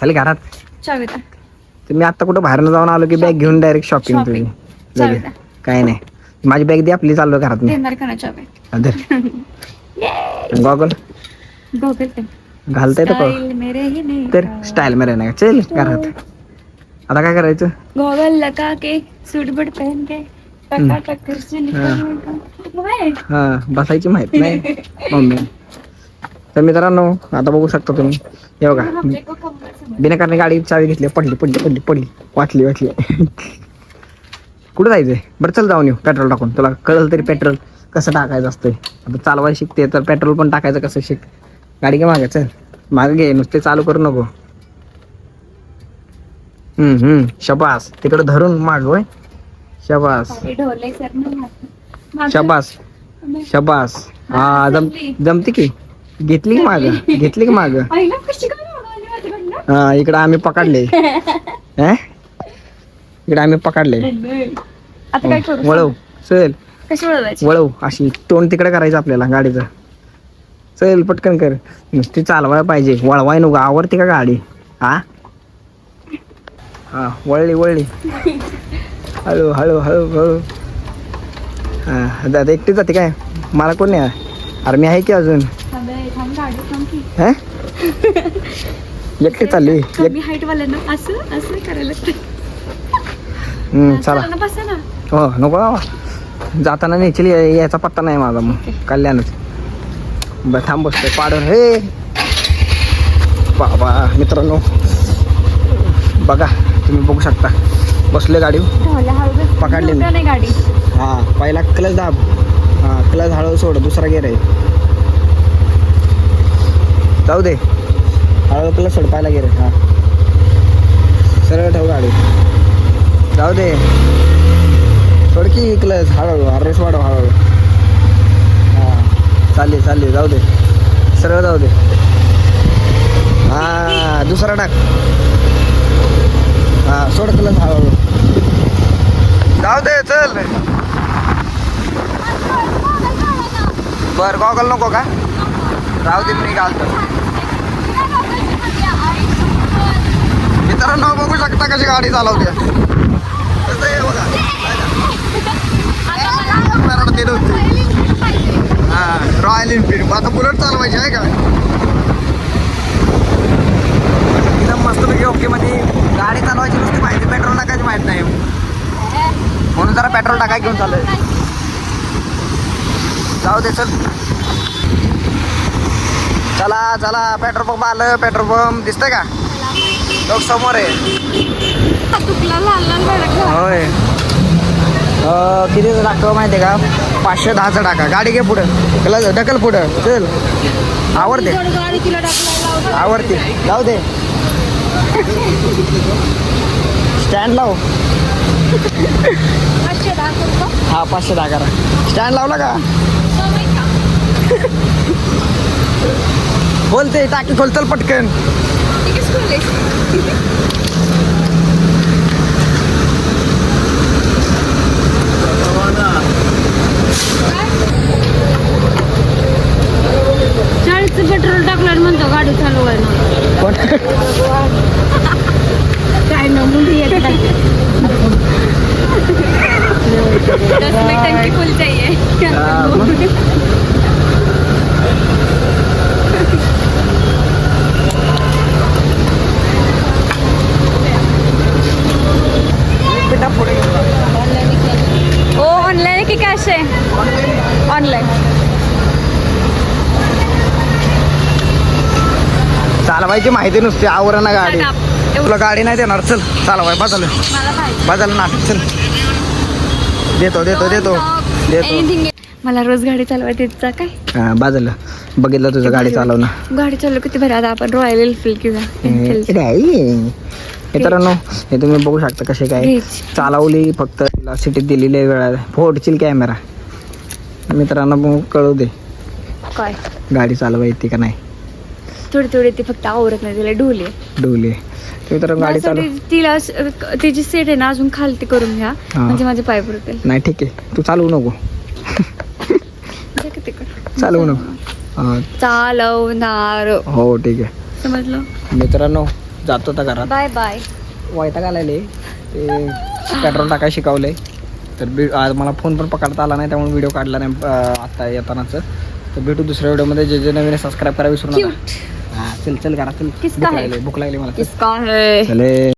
चल घरात. चावी द्या. तुम्ही आता कुठं बाहेर जाऊन आलो की बॅग घेऊन डायरेक्ट शॉपिंग तुम्ही चावी लगेच. द्या. काय नाही माझी बॅग दे आपली चाललो घरात मी. देणार का ना चावी? गॉगल गॉगल ते घालता येतो स्टाईल मेरे ही नहीं तर स्टाईल मध्ये नाही चल घरात. आता काय करायचं? गॉगल लगा के सूट बूट पहन के टकाटक से निकल. हा बसायची माहित नाही मम्मी. तर मित्रांनो आता बघू शकता तुम्ही हे बघा बिनाकारणे गाडी चावी घेतली पडली पडली पडली पडली वाटली वाटली. कुठं जायचंय? बरं चल जाऊन येऊ पेट्रोल टाकून. तुला कळलं तरी पेट्रोल कसं टाकायचं असतंय. आता चालवायला शिकते तर पेट्रोल पण टाकायचं कसं शिक. गाडी काय मागे चल मागे घे नुसते चालू करू नको. शबास तिकडे धरून माग होय. शबास शबास शबास. हा जमते की. घेतली की माग घेतली की माग. हा इकडे आम्ही पकडले. इकडे आम्ही पकडले. आता काय करू? वळव चल. कशी वळवायची? वळव अशी तोंड तिकडे करायचं आपल्याला गाडीचं. चल पटकन कर. नुसती चालवायला पाहिजे वळवाय नको. आवडते का गाडी? हा हा वळली वळली. हळू हळू हळू हळू. हा दादा एकटी जाते काय? मला कोण नाही. अरे मी आहे की अजून. हा एकटी चालली. कमी हाईट वाल्यांना असं असं करायला लागतं. चला बसा ना. हो नको बाबा. जाताना नेचली याचा पत्ता नाही माझा मग कल्याणच. बरं थांब बसतोय पाडून. हे बाबा मित्रांनो बघा तुम्ही बघू शकता बसले गाडी पकडले मी. गाडी हा पहिला क्लच दाब. हा क्लच हळू सोड. दुसरा गेअर आहे. जाऊ दे हळू क्लच सोड. पहिला गेअर आहे. हा सरळ ठेव गाडी. जाऊ दे सोड की क्लच हळू. रेस वाढव हळूहळू. हा चालली चालली जाऊ दे सरळ जाऊ दे. हा दुसरा टाक. हा सोड क्लच हळूहळू. जाऊ दे चल. बर गॉगल नको का? राहू दे मी घालतो. मित्रांनो बघू शकता कशी गाडी चालवते. हा रॉयल एनफिल्ड. आता बुलेट चालवायची आहे का? एकदम मस्तपैकी ओके मध्ये गाडी चालवायची नुसती माहिती. पेट्रोल टाकायची माहित नाही म्हणून जरा पेट्रोल टाकाय घेऊन चालू. जाऊ दे चल. चला चला पेट्रोल पंप आलं. पेट्रोल पंप दिसतंय का? लोक समोर आहे. होय किती टाका माहिती आहे का? 510चा टाका. गाडी घे पुढं. त्याला ढकल पुढं चल. आवडते आवडते जाऊ दे. स्टँड लाव. हा 510 करा. स्टँड लावला का? बोलते टाकी खोल चल पटकन. पेट्रोल टाकलं म्हणतो गाडी चालवायला. काय ना मुली 10 मिनिटांची फुल चाहिए. ओ ऑनलाइन है कि कैश है? ऑनलाइन. चालवायची माहिती नुसती आवरण ना गाडी. तुला गाडी नाही देणार. चल चालवाय बाजूला बाजूला नाटक चल. देतो देतो देतो देतो. मला रोज गाडी चालवायची इच्छा काय. हा बाजूला बघितलं तुझं गाडी चालवणं. गाडी चालव किती बरं. आता आपण रॉयल एनफिल्ड किंवा मित्रांनो हे तुम्ही बघू शकता कसे काय चालवली. फक्त तिला सिटीत दिलेली वेळा फोडशील कॅमेरा. मित्रांनो मग कळू दे काय गाडी चालवा येते का नाही. थोडी थोडी ती फक्त आवरत नाही. तिला डोली डोली. मित्रांनो गाडी चालव. तिला तिची सीट आहे ना अजून खालती करून घ्या म्हणजे माझे पाय पडतील. नाही ठीक आहे तू चालवू नको. चालवू नको. चालवणार. हो ठीक आहे. समजलं मित्रांनो जातो आता घरात. Bye bye. वैताग आलेले ते पेट्रोल टाकाय शिकवले तर आज मला फोन पण पकडता आला नाही त्यामुळे व्हिडिओ काढला नाही आता येतानाच. तर भेटू दुसऱ्या व्हिडिओमध्ये. जे नवीन सबस्क्राईब करा विसरू नका. हा चल चल घरात चल. भूक लागली मला. किसका है? चले.